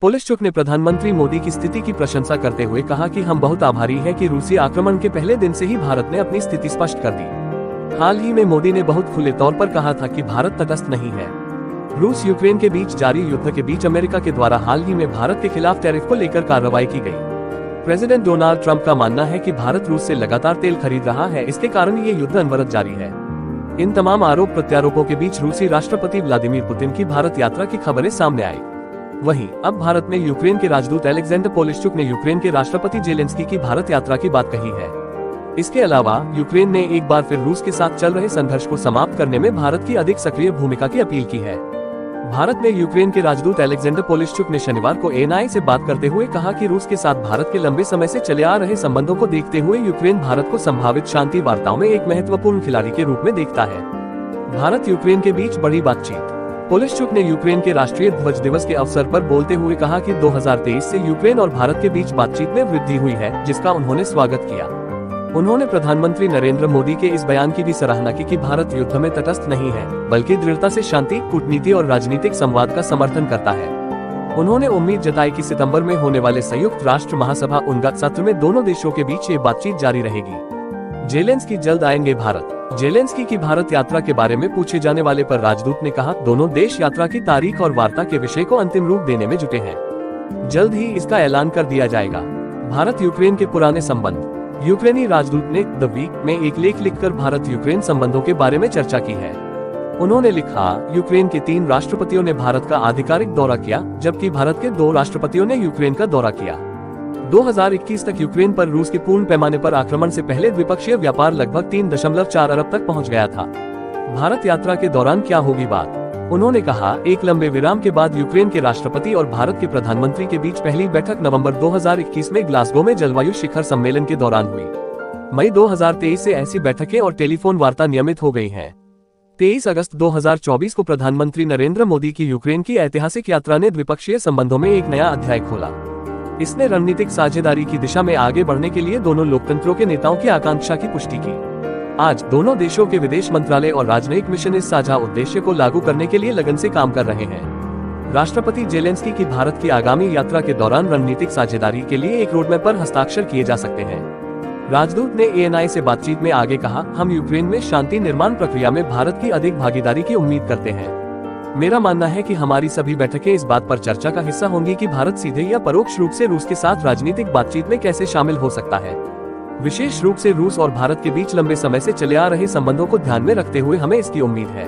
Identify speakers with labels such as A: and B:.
A: पोलिश्चुक ने प्रधानमंत्री मोदी की स्थिति की प्रशंसा करते हुए कहा कि हम बहुत आभारी हैं कि रूसी आक्रमण के पहले दिन से ही भारत ने अपनी स्थिति स्पष्ट कर दी। हाल ही में मोदी ने बहुत खुले तौर पर कहा था कि भारत तटस्थ नहीं है। रूस यूक्रेन के बीच जारी युद्ध के बीच अमेरिका के द्वारा हाल ही में भारत के खिलाफ टैरिफ को लेकर कार्रवाई की गई। प्रेसिडेंट डोनाल्ड ट्रंप का मानना है कि भारत रूस से लगातार तेल खरीद रहा है, इसके कारण ये युद्ध अनवरत जारी है। इन तमाम आरोप प्रत्यारोपों के बीच रूसी राष्ट्रपति व्लादिमीर पुतिन की भारत यात्रा की खबरें सामने आई। वहीं अब भारत में यूक्रेन के राजदूत अलेक्जेंडर पोलिश्चुक ने यूक्रेन के राष्ट्रपति जेलेंस्की की भारत यात्रा की बात कही है। इसके अलावा यूक्रेन ने एक बार फिर रूस के साथ चल रहे संघर्ष को समाप्त करने में भारत की अधिक सक्रिय भूमिका की अपील की है। भारत में यूक्रेन के राजदूत अलेक्जेंडर पोलिश्चुक ने शनिवार को एएनआई से बात करते हुए कहा कि रूस के साथ भारत के लंबे समय से चले आ रहे संबंधों को देखते हुए यूक्रेन भारत को संभावित शांति वार्ताओं में एक महत्वपूर्ण खिलाड़ी के रूप में देखता है। भारत यूक्रेन के बीच बड़ी बातचीत। पोलिश्चुक ने यूक्रेन के राष्ट्रीय ध्वज दिवस के अवसर पर बोलते हुए कहा कि 2023 से यूक्रेन और भारत के बीच बातचीत में वृद्धि हुई है, जिसका उन्होंने स्वागत किया। उन्होंने प्रधानमंत्री नरेंद्र मोदी के इस बयान की भी सराहना की कि भारत युद्ध में तटस्थ नहीं है, बल्कि दृढ़ता से शांति, कूटनीति और राजनीतिक संवाद का समर्थन करता है। उन्होंने उम्मीद जताई कि सितंबर में होने वाले संयुक्त राष्ट्र महासभा उनका सत्र में दोनों देशों के बीच ये बातचीत जारी रहेगी। जेलेंस्की जल्द आएंगे भारत। जेलेंस्की की भारत यात्रा के बारे में पूछे जाने वाले पर राजदूत ने कहा, दोनों देश यात्रा की तारीख और वार्ता के विषय को अंतिम रूप देने में जुटे हैं। जल्द ही इसका ऐलान कर दिया जाएगा। भारत यूक्रेन के पुराने संबंध। यूक्रेनी राजदूत ने द वीक में एक लेख लिखकर भारत यूक्रेन संबंधों के बारे में चर्चा की है। उन्होंने लिखा, यूक्रेन के 3 राष्ट्रपतियों ने भारत का आधिकारिक दौरा किया, जबकि भारत के 2 राष्ट्रपतियों ने यूक्रेन का दौरा किया। 2021 तक यूक्रेन पर रूस के पूर्ण पैमाने पर आक्रमण से पहले द्विपक्षीय व्यापार लगभग 3.4 अरब तक पहुंच गया था। भारत यात्रा के दौरान क्या होगी बात? उन्होंने कहा, एक लंबे विराम के बाद यूक्रेन के राष्ट्रपति और भारत के प्रधानमंत्री के बीच पहली बैठक नवंबर 2021 में ग्लासगो में जलवायु शिखर सम्मेलन के दौरान हुई। मई 2023 से ऐसी बैठकें और टेलीफोन वार्ता नियमित हो गई हैं। 23 अगस्त 2024 को प्रधानमंत्री नरेंद्र मोदी की यूक्रेन की ऐतिहासिक यात्रा ने द्विपक्षीय संबंधों में एक नया अध्याय खोला। इसने रणनीतिक साझेदारी की दिशा में आगे बढ़ने के लिए दोनों लोकतंत्रों के नेताओं की आकांक्षा की पुष्टि की। आज दोनों देशों के विदेश मंत्रालय और राजनयिक मिशन इस साझा उद्देश्य को लागू करने के लिए लगन से काम कर रहे हैं। राष्ट्रपति जेलेंस्की की भारत की आगामी यात्रा के दौरान रणनीतिक साझेदारी के लिए एक रोडमैप पर हस्ताक्षर किए जा सकते हैं। राजदूत ने एएनआई से बातचीत में आगे कहा, हम यूक्रेन में शांति निर्माण प्रक्रिया में भारत की अधिक भागीदारी की उम्मीद करते हैं। मेरा मानना है कि हमारी सभी बैठकें इस बात पर चर्चा का हिस्सा होंगी कि भारत सीधे या परोक्ष रूप से रूस के साथ राजनीतिक बातचीत में कैसे शामिल हो सकता है। विशेष रूप से रूस और भारत के बीच लंबे समय से चले आ रहे संबंधों को ध्यान में रखते हुए हमें इसकी उम्मीद है।